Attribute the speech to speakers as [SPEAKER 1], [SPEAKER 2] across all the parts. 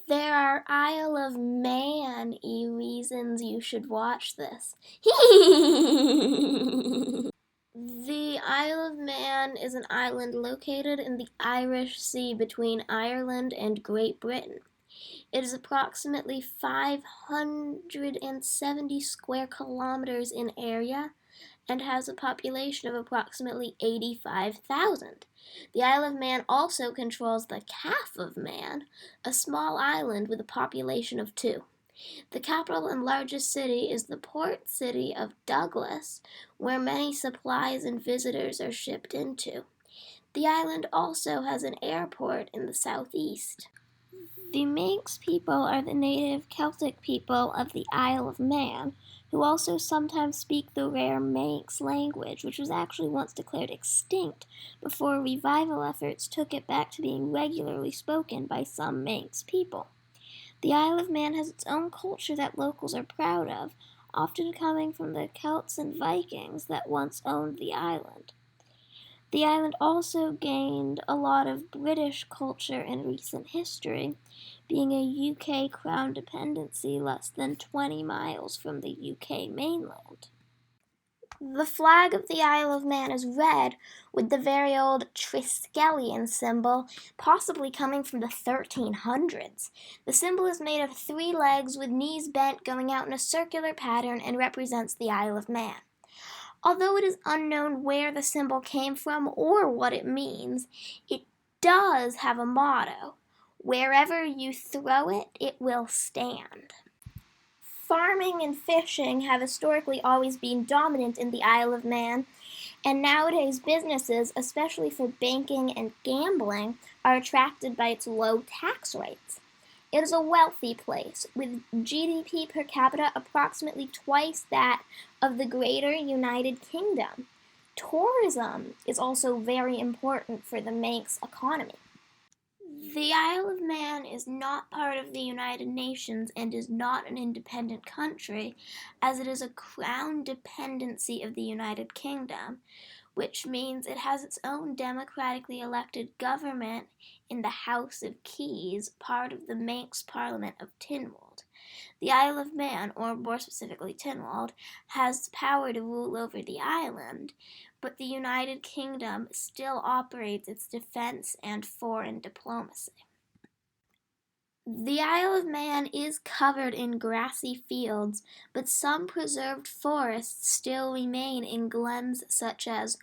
[SPEAKER 1] There are Isle of Man-y reasons you should watch this. The Isle of Man is an island located in the Irish Sea between Ireland and Great Britain. It is approximately 570 square kilometers in area and has a population of approximately 85,000. The Isle of Man also controls the Calf of Man, a small island with a population of 2. The capital and largest city is the port city of Douglas, where many supplies and visitors are shipped into. The island also has an airport in the southeast. The Manx people are the native Celtic people of the Isle of Man, who also sometimes speak the rare Manx language, which was actually once declared extinct before revival efforts took it back to being regularly spoken by some Manx people. The Isle of Man has its own culture that locals are proud of, often coming from the Celts and Vikings that once owned the island. The island also gained a lot of British culture in recent history, being a UK Crown dependency less than 20 miles from the UK mainland. The flag of the Isle of Man is red, with the very old Triskelion symbol, possibly coming from the 1300s. The symbol is made of 3 legs with knees bent going out in a circular pattern and represents the Isle of Man. Although it is unknown where the symbol came from or what it means, it does have a motto: wherever you throw it, it will stand. Farming and fishing have historically always been dominant in the Isle of Man, and nowadays businesses, especially for banking and gambling, are attracted by its low tax rates. It is a wealthy place, with GDP per capita approximately twice that of the greater United Kingdom. Tourism is also very important for the Manx economy. The Isle of Man is not part of the United Nations and is not an independent country, as it is a crown dependency of the United Kingdom, which means it has its own democratically elected government in the House of Keys, part of the Manx Parliament of Tynwald. The Isle of Man, or more specifically Tynwald, has power to rule over the island, but the United Kingdom still operates its defense and foreign diplomacy. The Isle of Man is covered in grassy fields, but some preserved forests still remain in glens such as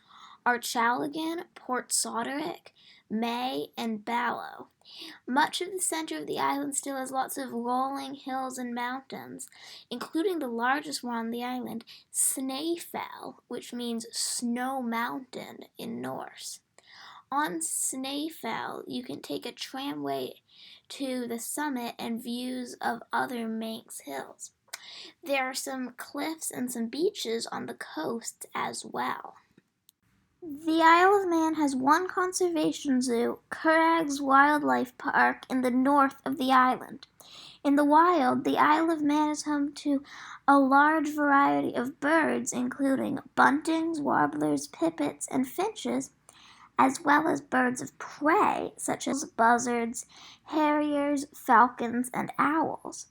[SPEAKER 1] Archalligan, Portsodderick, May, and Ballow. Much of the center of the island still has lots of rolling hills and mountains, including the largest one on the island, Snaefell, which means snow mountain in Norse. On Snaefell, you can take a tramway to the summit and views of other Manx hills. There are some cliffs and some beaches on the coast as well. The Isle of Man has one conservation zoo, Curragh's Wildlife Park, in the north of the island. In the wild, the Isle of Man is home to a large variety of birds, including buntings, warblers, pipits, and finches, as well as birds of prey, such as buzzards, harriers, falcons, and owls.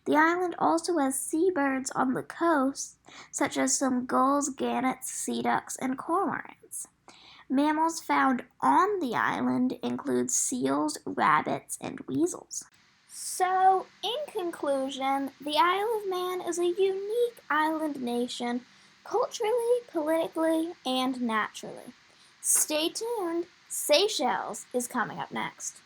[SPEAKER 1] The island also has seabirds on the coast, such as some gulls, gannets, sea ducks, and cormorants. Mammals found on the island include seals, rabbits, and weasels. So, in conclusion, the Isle of Man is a unique island nation, culturally, politically, and naturally. Stay tuned, Seychelles is coming up next.